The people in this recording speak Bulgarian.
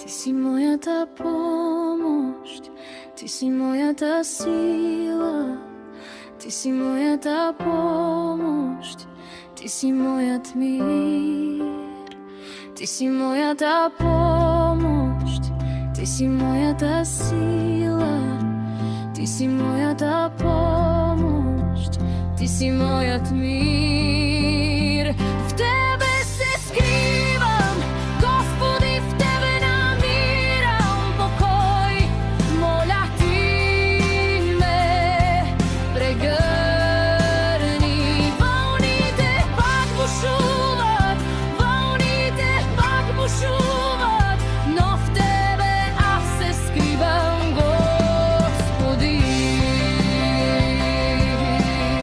Ти си мојата помошт, ти си мојата сила, ти си мојата помошт, ти си мојат мир. Ти си мојата помошт, ти си мојата сила, ти си мојата помошт, ти си мојат мир.